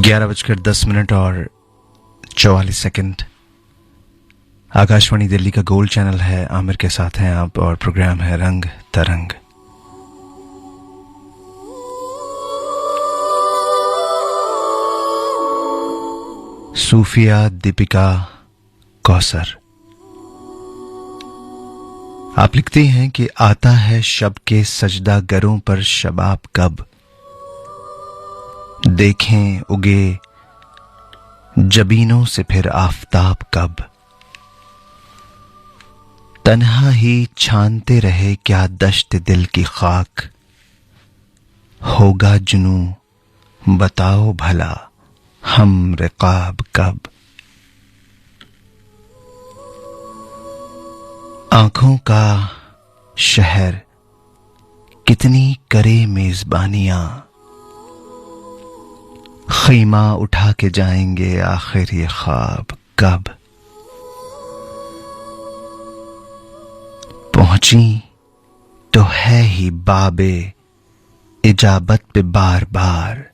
11:10 और 44 आकाशवाणी दिल्ली का gold channel है। आमिर के साथ हैं आप और प्रोग्राम है रंग तरंग। सूफिया दीपिका कौसर आप लिखती हैं कि आता है शब के सजदा गरों पर शबाब कब, देखें उगे जबीनों से फिर आफताब कब, तन्हा ही छानते रहे क्या दश्त दिल की खाक, होगा जुनू बताओ भला हम रिकाब कब। आंखों का शहर कितनी करे मेजबानियां, खीमा उठा के जाएंगे आखिर ये ख्वाब कब। पहुंची तो है ही बाबे इजाबत पे बार बार,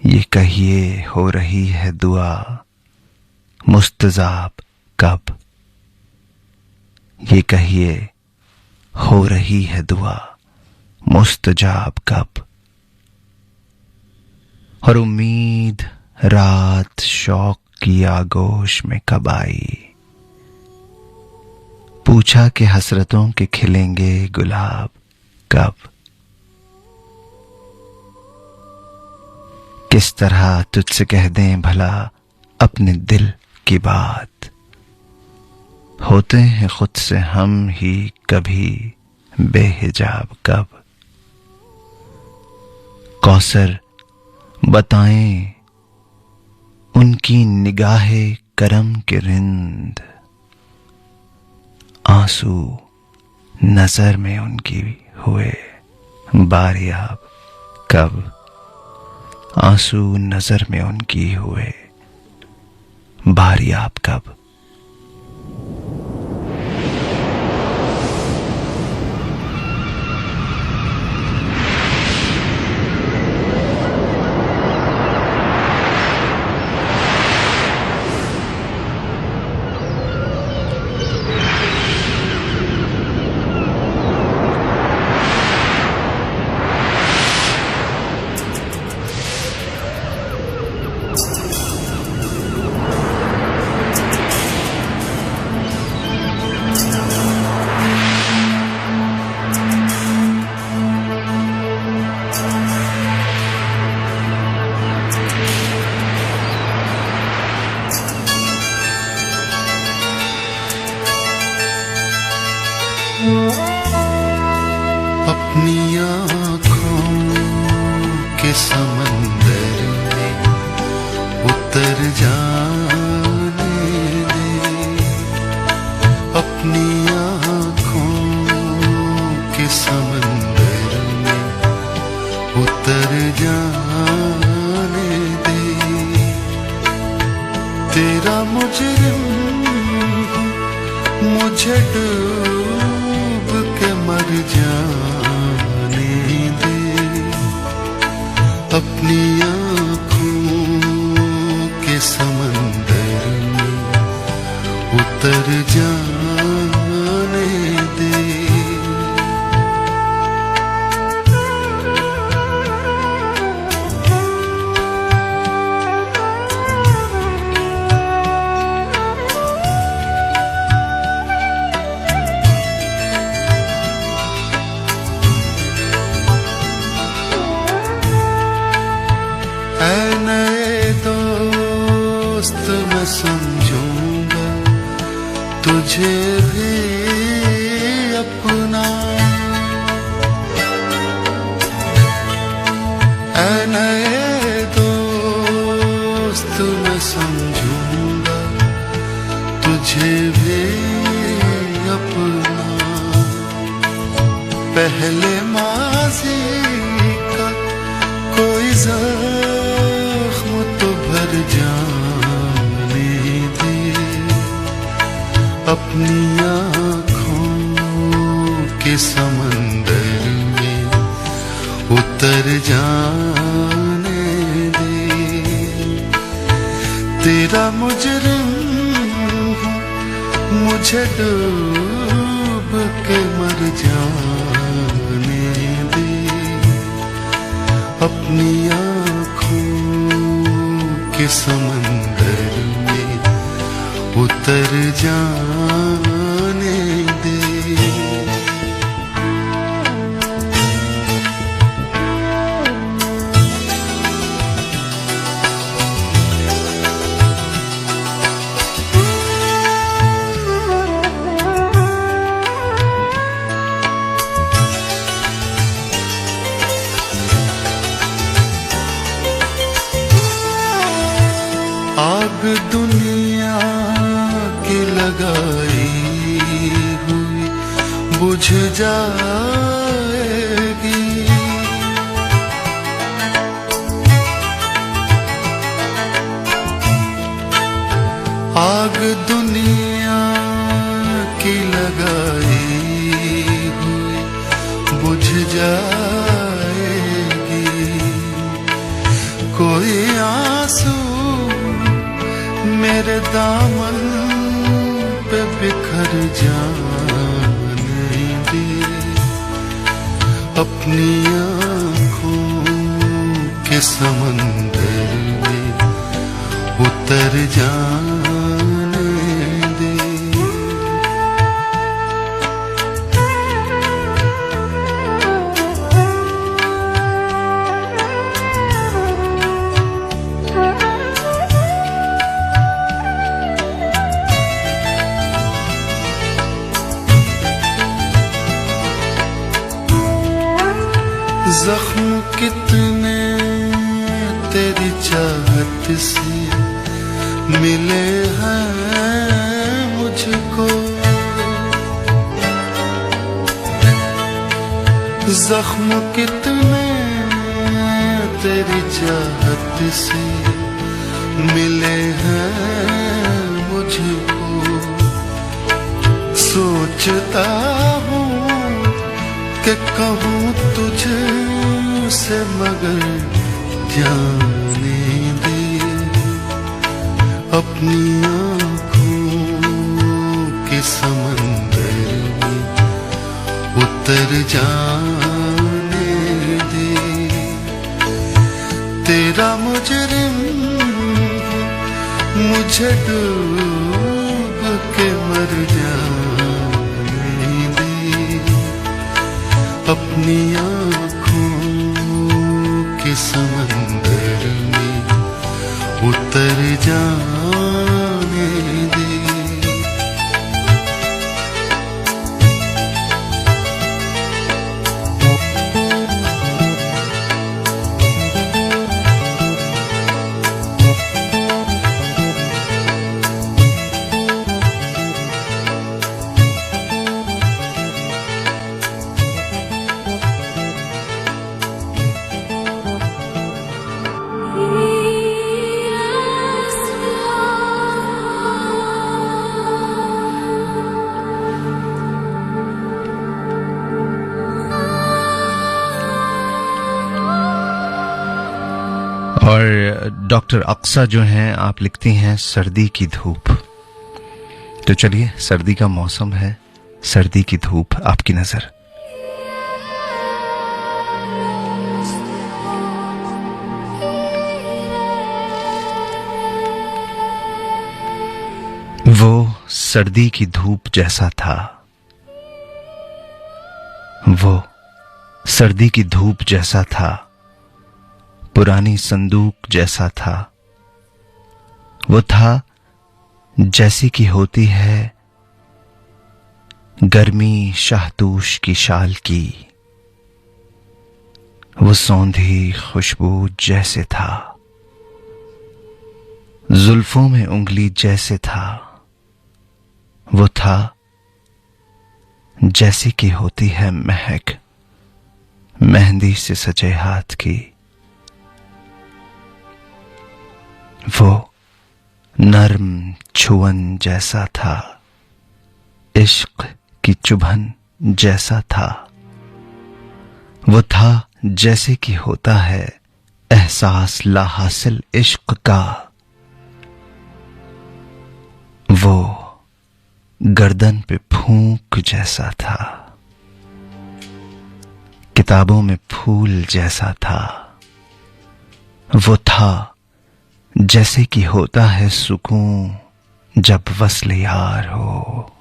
ये कहिए हो रही है दुआ मुस्तजाब कब, ये कहिए हो रही है दुआ मुस्तजाब कब। और उम्मीद रात शौक की आगोश में कब आई, पूछा कि हसरतों के खिलेंगे गुलाब कब। किस तरह तुझसे कह दें भला अपने दिल की बात, होते हैं खुद से हम ही कभी बेहिजाब कब। कौसर बताएं उनकी निगाहे करम के रिंद, आंसू नजर में उनकी हुए बारियाब कब, आंसू नजर में उनकी हुए बारियाब कब। अपनी आँखों के समंदर में उतर जाने दे, अपनी आँखों के समंदर में उतर जाने दे। तेरा मुजरिम मुझे डूब के मर जाने दे, अपनी आँखों के समंदर में उतर जाने दे। मैं समझूंगा तुझे भी अपना, ऐ नए दोस्त मैं समझूंगा तुझे भी अपना। पहले माज़ी का कोई ज़ख्म तो भर जाने दे, अपनी आँखों के समंदर में उतर जाने दे। तेरा मुजरिम हूँ, मुझे डूब के मर जाने दे, अपनी आँखों के समंदर में उतर जाने दे। आग दुनिया की लगाई हुई बुझ जाएगी, आग दुनिया की लगाई हुई बुझ जाएगी, कोई आंसू मेरे दामन पे बिखर जाने दे, अपनी आँखों के समंदर में उतर जाने दे। जख्म कितने तेरी चाहत से मिले हैं मुझको, जख्म कितने तेरी चाहत से मिले हैं मुझको, सोचता हूँ कि कहूँ तुझसे मगर जाने दे, अपनी आँखों के समंदर में उतर जाने दे, तेरा मुजरिम मुझे डूब के मर जाने दे, अपनी आँखों के समंदर में उतर जाने दे। और डॉक्टर अक्सा जो हैं, आप लिखती हैं सर्दी की धूप। तो चलिए, सर्दी का मौसम है, सर्दी की धूप, आपकी नजर। वो सर्दी की धूप जैसा था, वो सर्दी की धूप जैसा था, पुरानी संदूक जैसा था, वो था जैसी की होती है गर्मी शाहतूश की शाल की, वो सौंधी खुशबू जैसे था, जुल्फों में उंगली जैसे था, वो था जैसी की होती है महक मेहंदी से सजे हाथ की, वो नर्म छुअन जैसा था, इश्क की चुभन जैसा था, वो था जैसे कि होता है एहसास लाहासिल इश्क का, वो गर्दन पे फूंक जैसा था, किताबों में फूल जैसा था। वो था जैसे कि होता है सुकून जब वस्ल यार हो।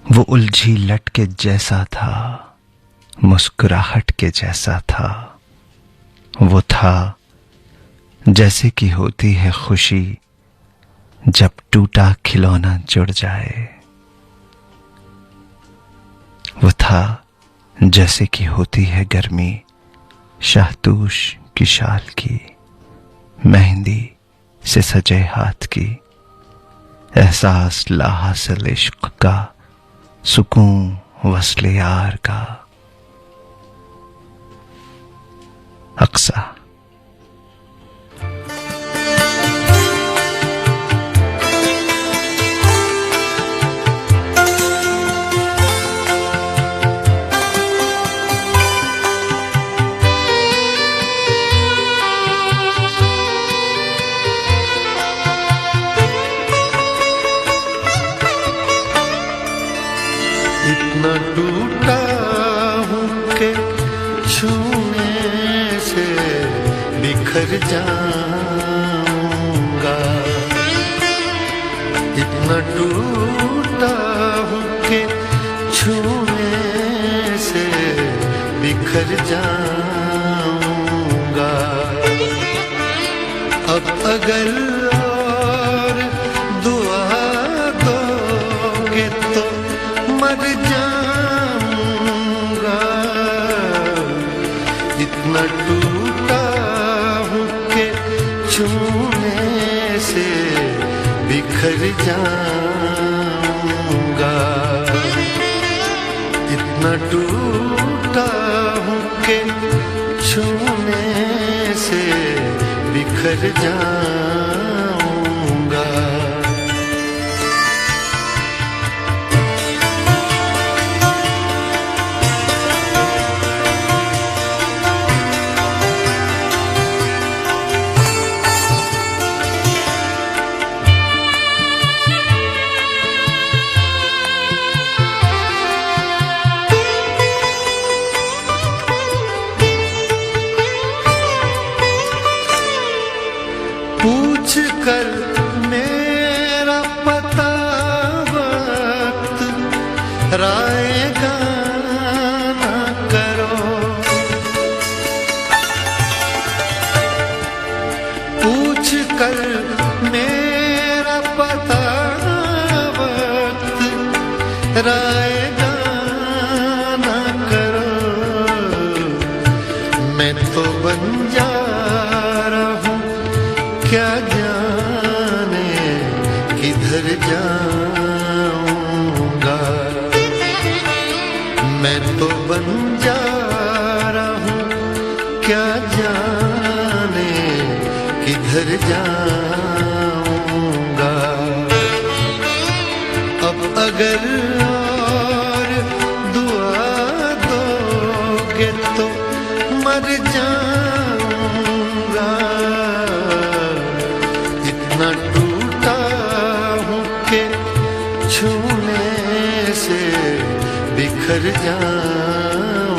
वो उलझी लट के जैसा था, मुस्कुराहट के जैसा था। वो था जैसे कि होती है खुशी जब टूटा खिलौना जुड़ जाए। वो था जैसे कि होती है गर्मी शाहतूश की शाल की, मेहंदी से सजे हाथ की। एहसास लाहासिल इश्क का, सुकून वस्ल यार का। अक्सा। इतना टूटा हूँ कि छूने से बिखर जाऊंगा। इतना टूटा हूँ कि छूने से बिखर जाऊंगा। अब अगर और दुआ दोगे तो मर जाऊंगा। इतना टूटा हूँ कि छूने से बिखर जाऊंगा। इतना टूटा हूँ कि छूने से बिखर जाऊंगा। पूछ कर मेरा पता वक्त रायगा न करो। पूछ कर मेरा पता वक्त रायगा न करो। मैं तो बन जा क्या जाने किधर जाऊंगा। मैं तो बन जा रहा हूँ क्या जाने किधर जाऊंगा। अब अगर और दुआ दोगे तो मर जाऊंगा। इतना टूटा हूँ कि छूने से बिखर जाऊंगा।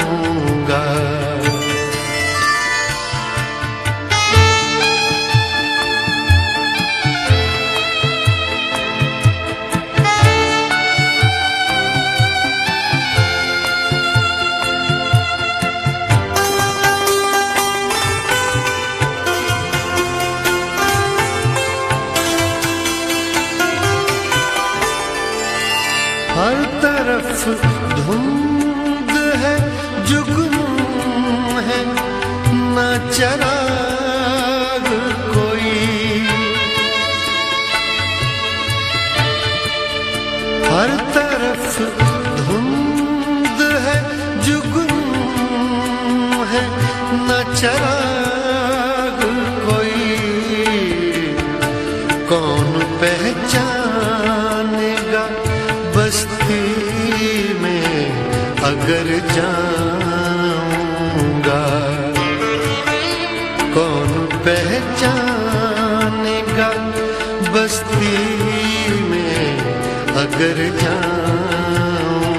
हर तरफ धुंध है, जुगनू है, न चिराग कोई। हर तरफ धुंध है, जुगनू है, न चिराग कोई। कौन पहचानेगा बस्ती में अगर जाऊंगा। कौन पहचानेगा बस्ती में अगर जाऊंगा,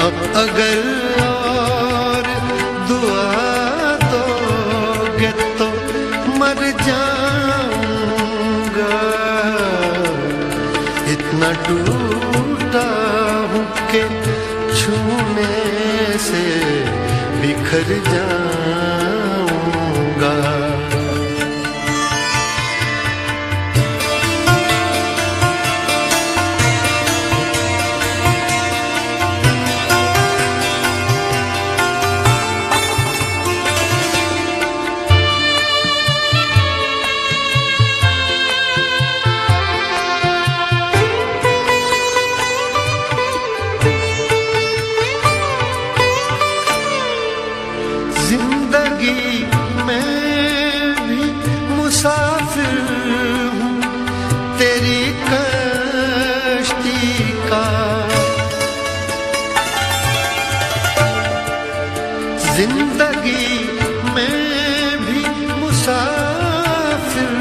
अब अगर और दुआ दोगे तो मर जाऊंगा। इतना टूटा हूँ कि छूने से बिखर जाऊंगा। जिंदगी में भी मुसाफिर हूँ तेरी कश्ती का। जिंदगी में भी मुसाफिर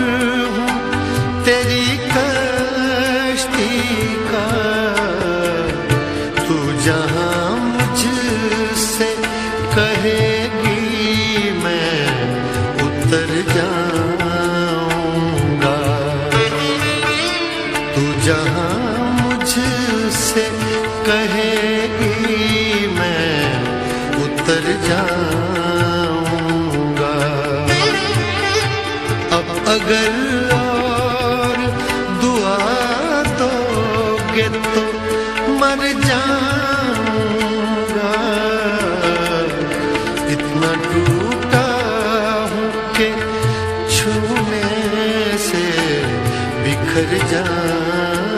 हूँ तेरी कश्ती का। तू जहाँ मुझसे कहेगी मैं उतर जाऊंगा। तू जहाँ मुझसे कहेगी मैं उतर जाऊंगा। अब अगर और दुआ दोगे तो मर जाऊंगा। इतना टूटा हूँ कि छूने से बिखर जाऊंगा।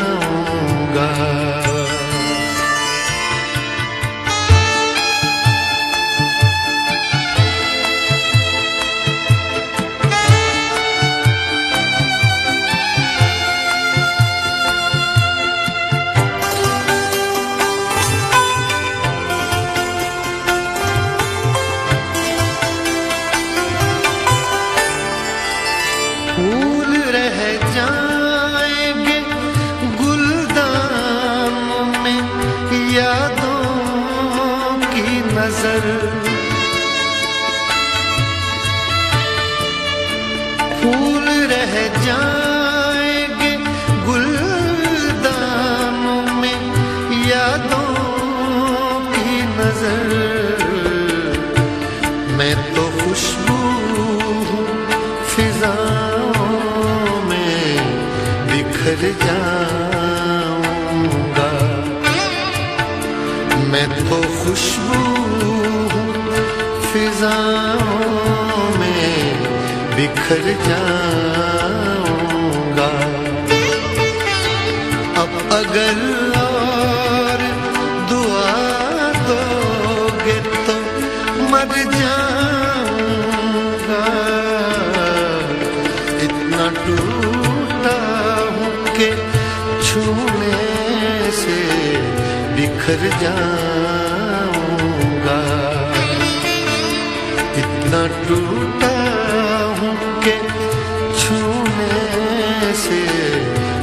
फूल रह जाएंगे गुलदान में यादों की नजर। फूल रह जाएंगे गुलदान में यादों की नजर। मैं तो खुशबू हूँ फिजाओं में बिखर जाऊंगा। मैं तो खुशबू हूँ फिजाओं में बिखर जाऊंगा। अब अगर और दुआ दोगे तो मर जाऊंगा। इतना टूटा हूँ कि छूने से बिखर जाऊंगा। इतना टूटा हूँ कि छूने से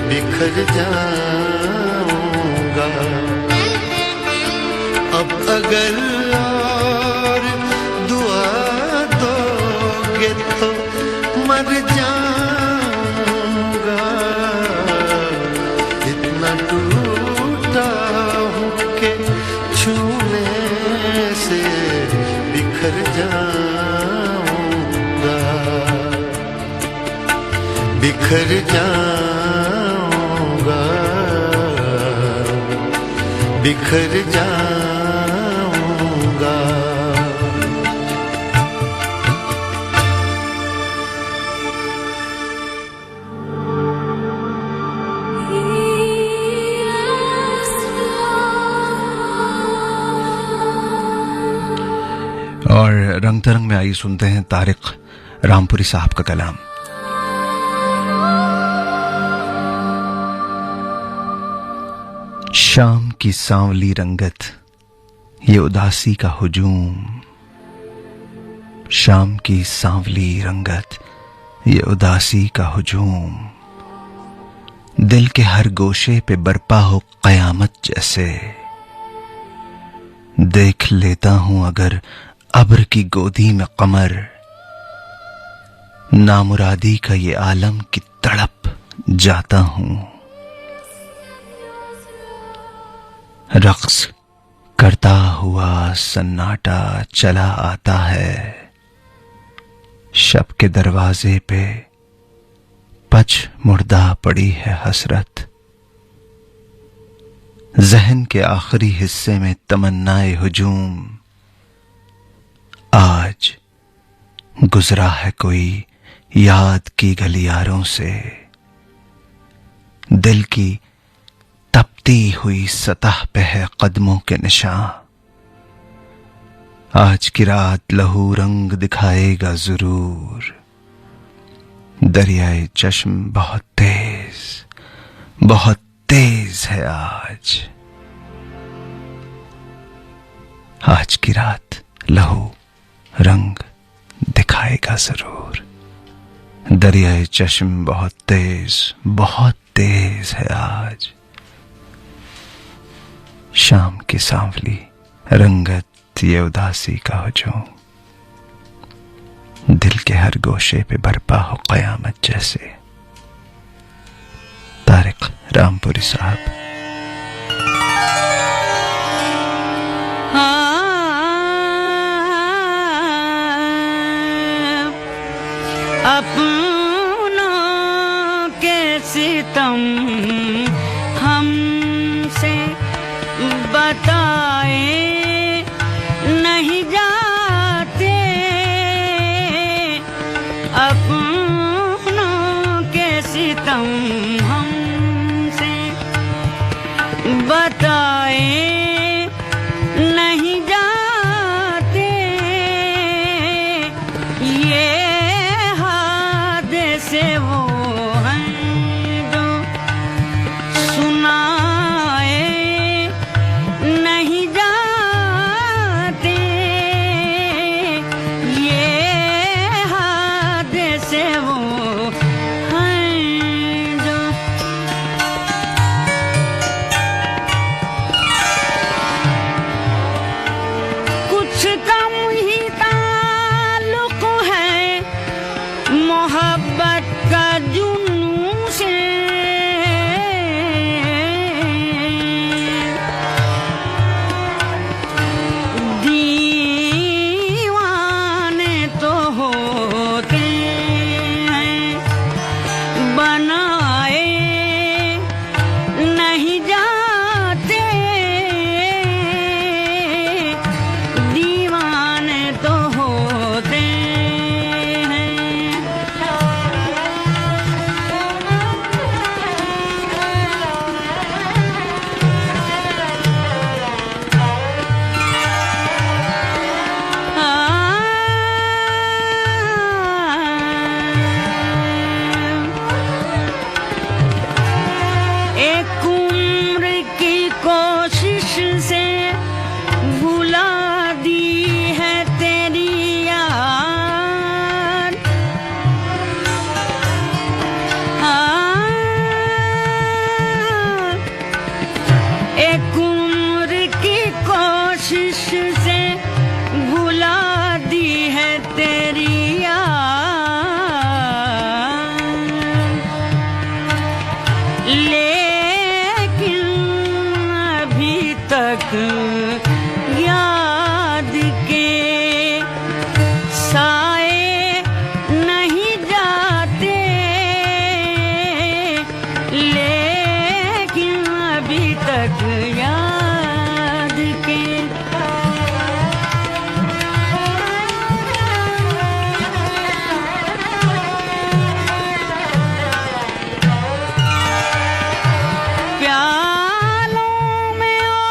बिखर जाऊंगा। अब अगर और दुआ दोगे तो मर जाऊंगा। इतना टूटा हूँ कि छूने से बिखर जाऊंगा। बिखर जाऊंगा। बिखर जाऊंगा। और रंग तरंग में आई सुनते हैं तारिक रामपुरी साहब का कलाम। शाम की सांवली रंगत, ये उदासी का हुजूम। शाम की सांवली रंगत, ये उदासी का हुजूम, दिल के हर गोशे पे बरपा हो कयामत जैसे। देख लेता हूं अगर अब्र की गोदी में कमर, नामुरादी का ये आलम की तड़प जाता हूं। रक्स करता हुआ सन्नाटा चला आता है, शब के दरवाजे पे पच मुर्दा पड़ी है हसरत। जहन के आखिरी हिस्से में तमन्नाए हुजूम, आज गुजरा है कोई याद की गलियारों से। दिल की तपती हुई सतह पे है कदमों के निशान। आज की रात लहू रंग दिखाएगा जरूर। दरियाए चश्म बहुत तेज है आज। आज की रात लहू रंग दिखाएगा जरूर। दरियाए चश्म बहुत तेज है आज। शाम की सांवली रंगत ये उदासी का हुजूम, दिल के हर गोशे पे बरपा हो कयामत जैसे। तारिक रामपुरी साहब। अपनों के सितम हमसे बताए नहीं जाते। अपनों के सितम हमसे बताए नहीं जाते। ये हादसे वो हैं जो सुनाए नहीं जाते। ये हादसे वो हैं जो कुछ कम ही ताल्लुक है मोहब्बत का जुनून से। दीवाने तो होते हैं बनाए नहीं जाते। दीवाने तो होते हैं। एक उम्र की कोशिश से भुला दी है तेरी याद। एक उम्र की कोशिश से भुला दी है तेरी याद। लेकिन अभी तक याद के साए नहीं जाते। लेकिन अभी तक याद के प्यालों में ओ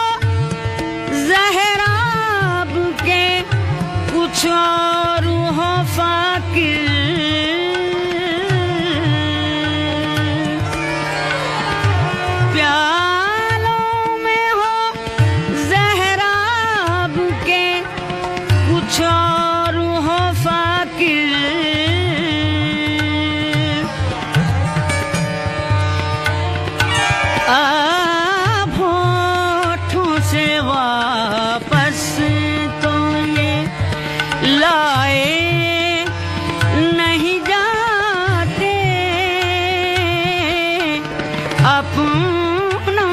अपनों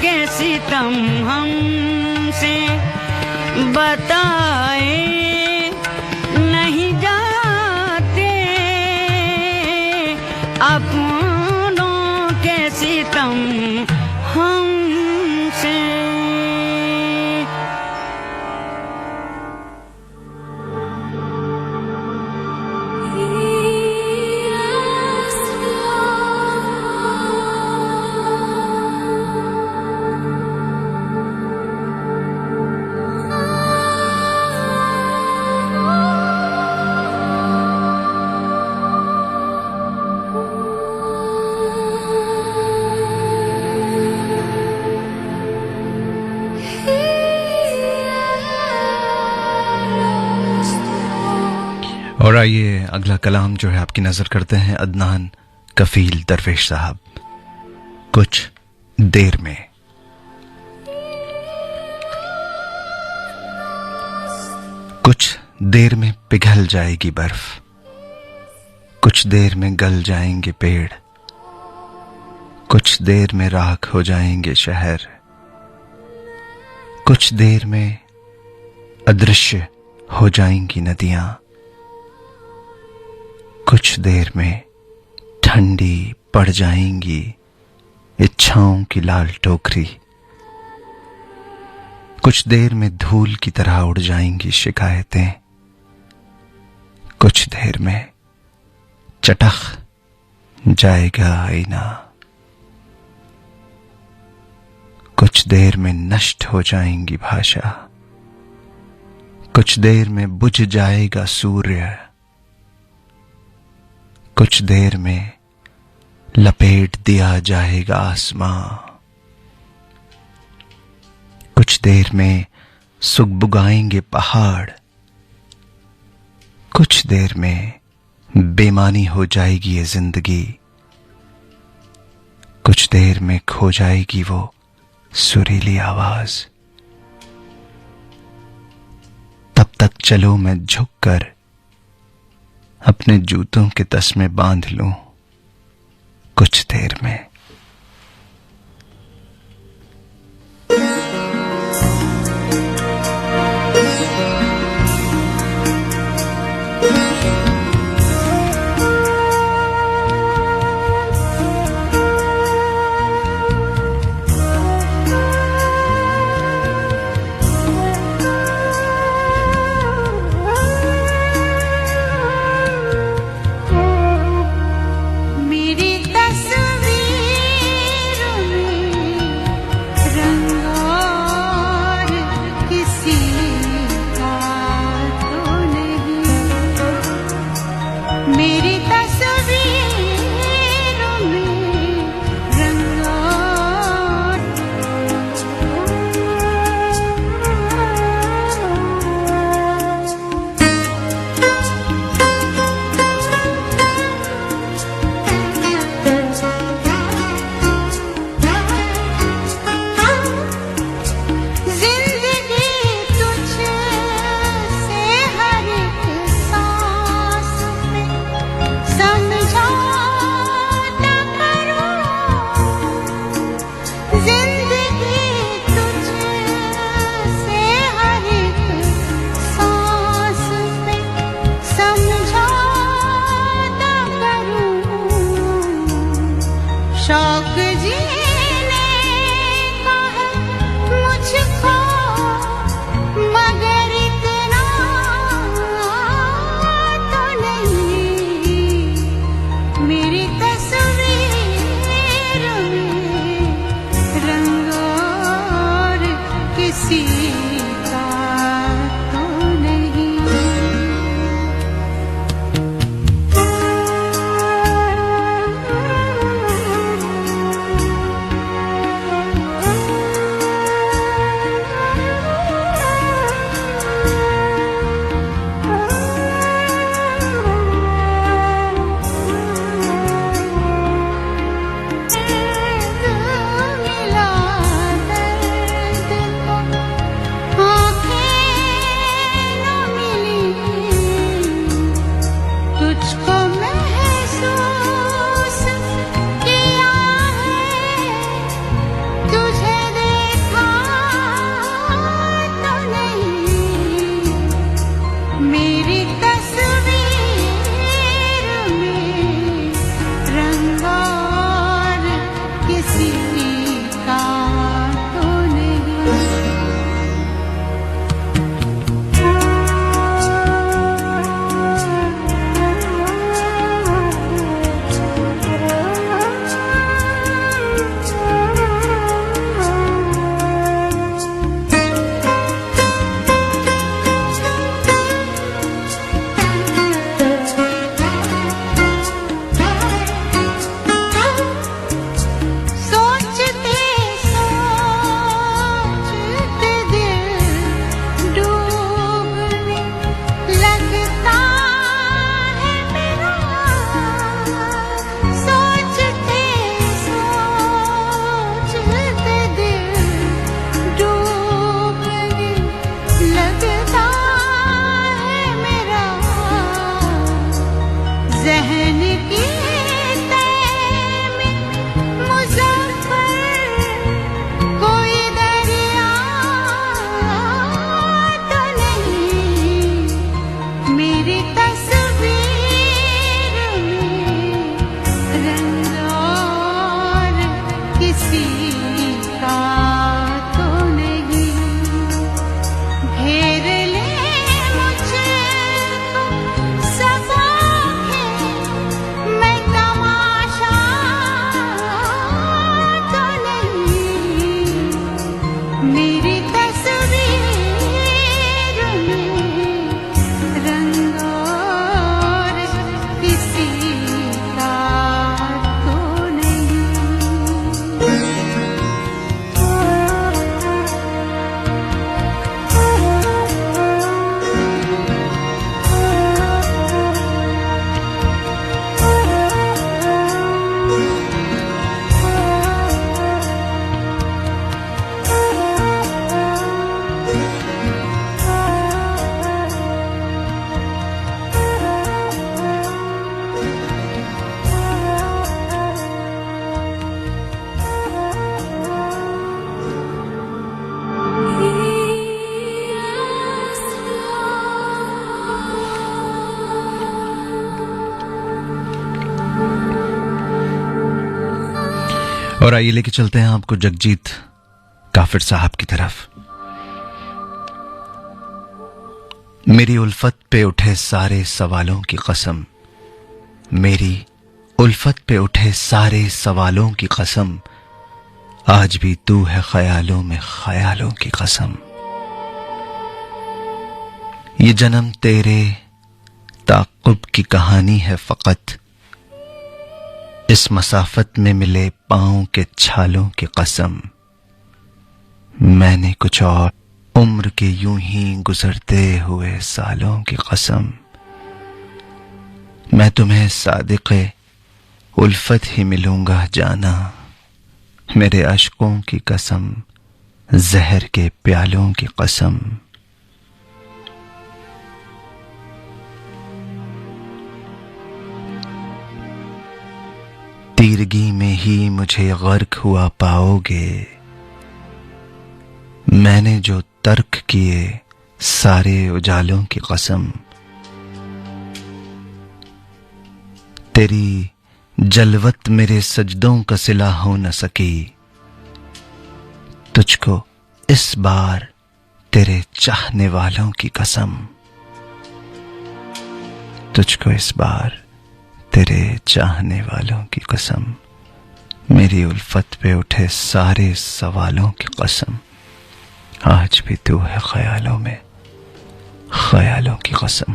के सितम हमसे बताए नहीं जाते, अपनों के सितम हमसे। और आइए अगला कलाम जो है आपकी नजर करते हैं अदनान कफील दरवेश साहब। कुछ देर में। कुछ देर में पिघल जाएगी बर्फ, कुछ देर में गल जाएंगे पेड़, कुछ देर में राख हो जाएंगे शहर, कुछ देर में अदृश्य हो जाएंगी नदियां, कुछ देर में ठंडी पड़ जाएंगी इच्छाओं की लाल टोकरी, कुछ देर में धूल की तरह उड़ जाएंगी शिकायतें, कुछ देर में चटख जाएगा आईना, कुछ देर में नष्ट हो जाएंगी भाषा, कुछ देर में बुझ जाएगा सूर्य, कुछ देर में लपेट दिया जाएगा आसमां, कुछ देर में सुगबुगाएंगे पहाड़, कुछ देर में बेमानी हो जाएगी ये जिंदगी, कुछ देर में खो जाएगी वो सुरीली आवाज। तब तक चलो मैं झुककर अपने जूतों के तस्मे बांध लूं कुछ देर में। और आइए लेके चलते हैं आपको जगजीत काफिर साहब की तरफ। मेरी उल्फत पे उठे सारे सवालों की कसम, मेरी उल्फत पे उठे सारे सवालों की कसम, आज भी तू है ख्यालों में ख्यालों की कसम। ये जन्म तेरे ताक़ुब की कहानी है फ़कत, इस मसाफत में मिले पाँव के छालों की कसम। मैंने कुछ और उम्र के यूं ही गुजरते हुए सालों की कसम। मैं तुम्हें सादिक़े उल्फत ही मिलूंगा जाना, मेरे अश्कों की कसम, जहर के प्यालों की कसम। तीरगी में ही मुझे गर्क हुआ पाओगे, मैंने जो तर्क किए सारे उजालों की कसम। तेरी जलवत मेरे सजदों का सिला हो न सकी, तुझको इस बार तेरे चाहने वालों की कसम। तुझको इस बार तेरे चाहने वालों की कसम, मेरी उल्फत पे उठे सारे सवालों की कसम, आज भी तू है ख्यालों में ख्यालों की कसम।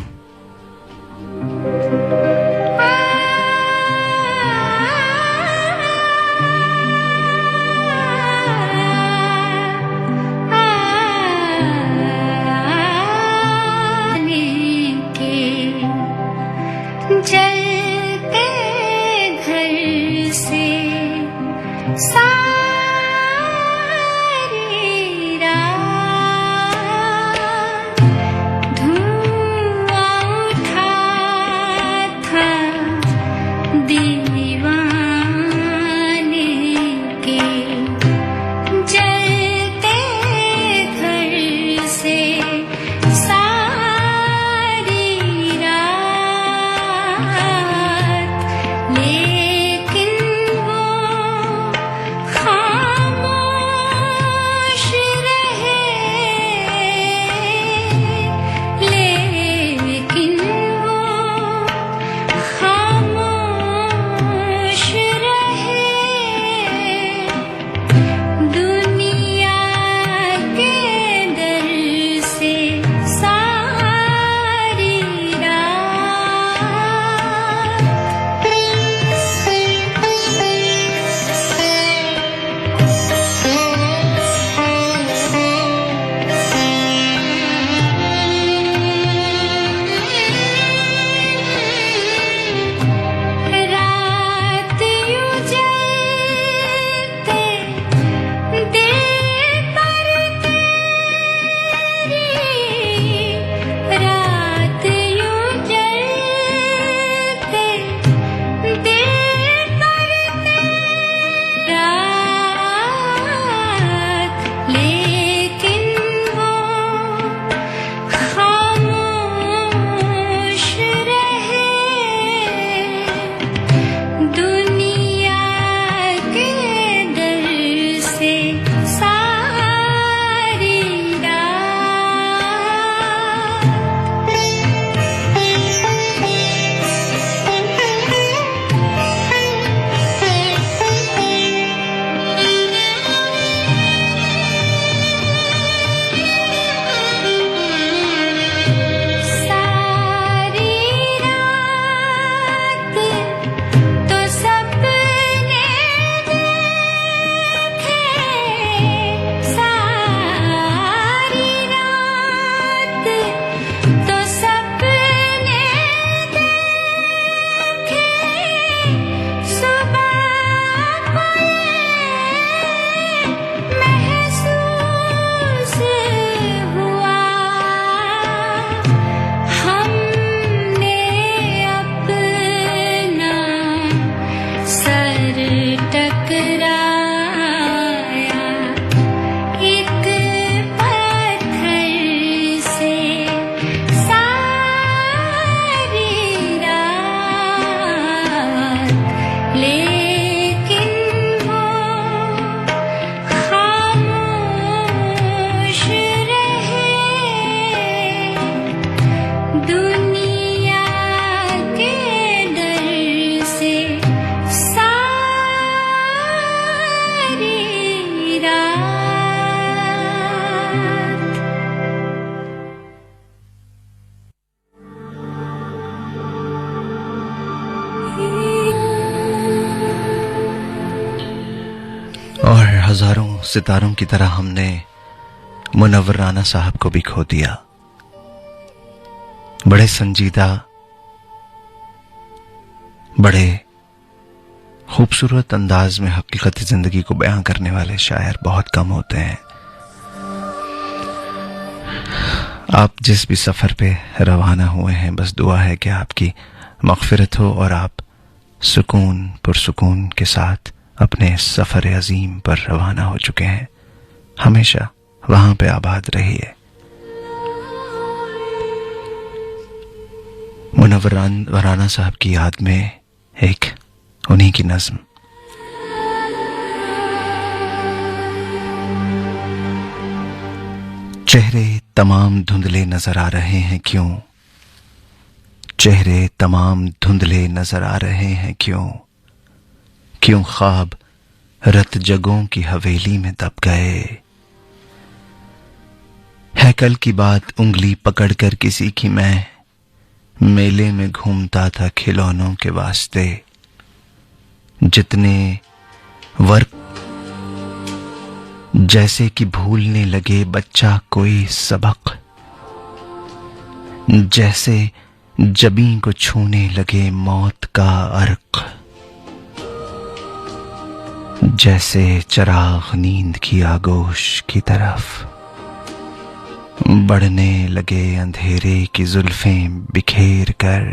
जलते घर से सारी रात धुआं उठा था दीवाने के। जलते घर से लेकिन वो हजारों सितारों की तरह हमने मुनव्वर राना साहब को भी खो दिया। बड़े संजीदा, बड़े खूबसूरत अंदाज में हकीकत जिंदगी को बयां करने वाले शायर बहुत कम होते हैं। आप जिस भी सफर पे रवाना हुए हैं, बस दुआ है कि आपकी मग़फ़िरत हो और आप सुकून पुरसुकून के साथ अपने सफर अजीम पर रवाना हो चुके हैं। हमेशा वहां पे आबाद रहिए। मुनव्वर राना साहब की याद में एक उन्हीं की नज़्म। चेहरे तमाम धुंधले नजर आ रहे हैं क्यों, चेहरे तमाम धुंधले नजर आ रहे हैं क्यों, क्यों ख्वाब रत जगों की हवेली में दब गए। है कल की बात उंगली पकड़कर किसी की मैं, मेले में घूमता था खिलौनों के वास्ते। जितने वर्क जैसे कि भूलने लगे बच्चा कोई सबक, जैसे जबीं को छूने लगे मौत का अर्क, जैसे चिराग नींद की आगोश की तरफ बढ़ने लगे अंधेरे की जुल्फें बिखेर कर।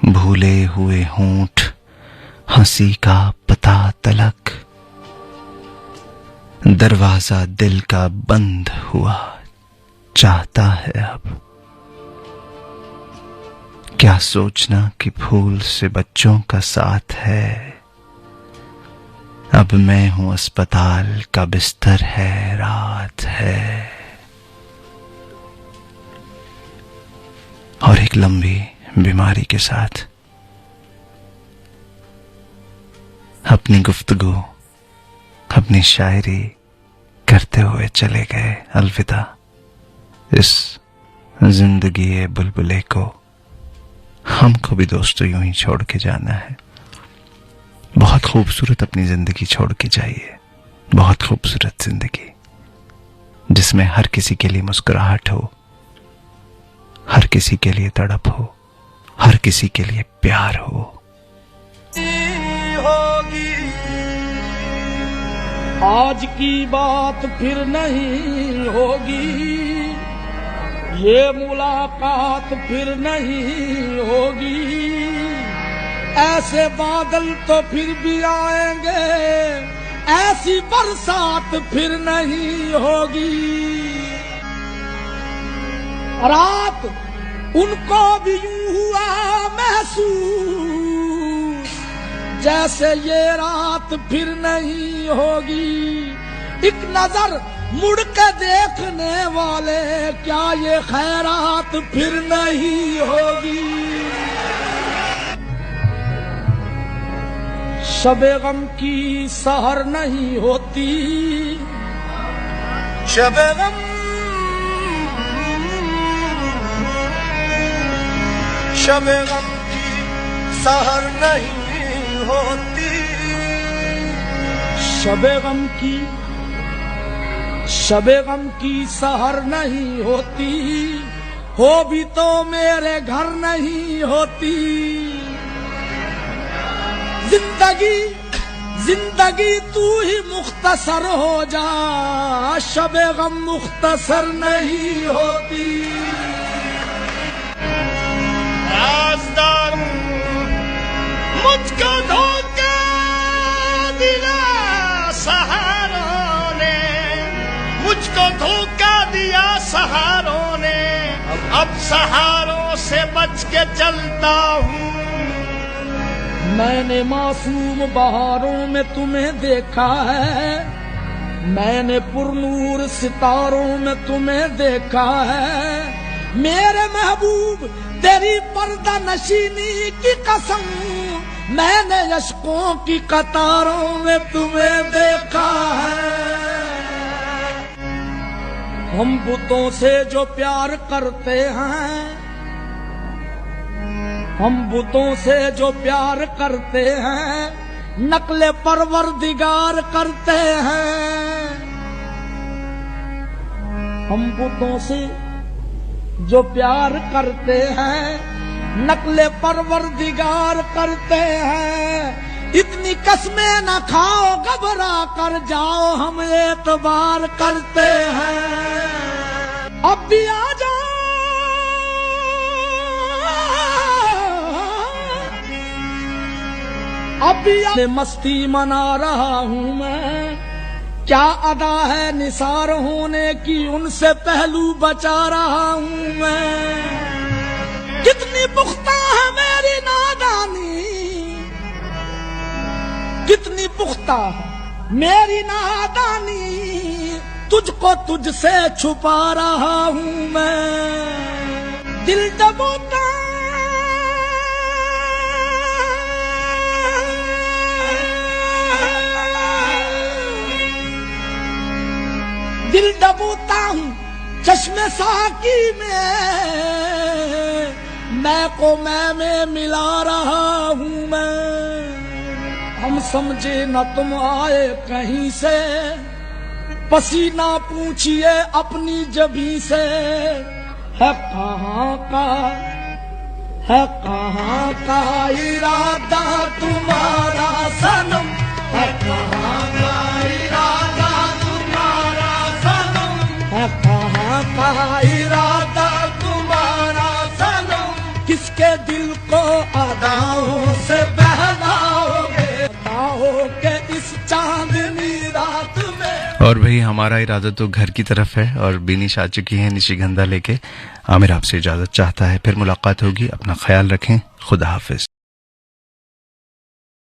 भूले हुए होंठ हंसी का पता तलक, दरवाजा दिल का बंद हुआ चाहता है अब। क्या सोचना कि फूल से बच्चों का साथ है, अब मैं हूं अस्पताल का बिस्तर है रात है। और एक लंबी बीमारी के साथ अपनी गुफ्तगू, अपनी शायरी करते हुए चले गए अलविदा इस जिंदगी बुलबुले को। हमको भी दोस्तों यूं ही छोड़ के जाना है। बहुत खूबसूरत अपनी जिंदगी छोड़ के जाइए, बहुत खूबसूरत जिंदगी जिसमें हर किसी के लिए मुस्कुराहट हो, हर किसी के लिए तड़प हो, हर किसी के लिए प्यार हो। आज की बात फिर नहीं होगी, ये मुलाकात फिर नहीं होगी। ऐसे बादल तो फिर भी आएंगे, ऐसी बरसात फिर नहीं होगी। रात उनको भी यूं हुआ महसूस, जैसे ये रात फिर नहीं होगी। एक नजर मुड़ के देखने वाले, क्या ये खैरात फिर नहीं होगी। शबे गम की सहर नहीं होती, शबे गम शबे गम की सहर नहीं होती, शबे गम की सहर नहीं होती। हो भी तो मेरे घर नहीं होती। जिंदगी तू ही मुख्तसर हो जा, शबे गम मुख्तसर नहीं होती। राज़दार मुझको धोखा दिया सहारों ने, मुझको धोखा दिया सहारों ने। अब सहारों से बच के चलता हूँ। मैंने मासूम बहारों में तुम्हें देखा है, मैंने पुरनूर सितारों में तुम्हें देखा है। मेरे महबूब तेरी पर्दा नशीनी की कसम, मैंने अश्कों की कतारों में तुम्हें देखा है। हम बुतों से जो प्यार करते हैं, हम बुतों से जो प्यार करते हैं, नकले परवरदिगार करते हैं। हम बुतों से जो प्यार करते हैं नकले परवरदिगार करते हैं। इतनी कसमें न खाओ घबरा कर जाओ हम एतबार करते हैं। अब भी आ जाओ अब भी मस्ती मना रहा हूँ मैं। क्या अदा है निसार होने की उनसे पहलू बचा रहा हूँ मैं। कितनी पुख्ता है मेरी नादानी कितनी पुख्ता है मेरी नादानी तुझको तुझसे छुपा रहा हूँ मैं। दिल दबोता दिल दबोता हूँ चश्मे साकी मैं को मैं में मिला रहा हूँ मैं। हम समझे न तुम आए कहीं से पसीना पूछिए अपनी जबी से। है कहाँ का इरादा तुम्हारा सनम। है कहाँ का इरादा तुम्हारा सनम। है कहाँ का इरादा तुम्हारा सनम। किसके दिल को अदाओं से बहलाओगे बताओ के इस चांदनी रात में। और भाई हमारा इरादा तो घर की तरफ है और बिनिश आ चुकी है निशिगंधा लेके। आमिर आपसे इजाजत चाहता है, फिर मुलाकात होगी। अपना ख्याल रखें, खुदा हाफिज।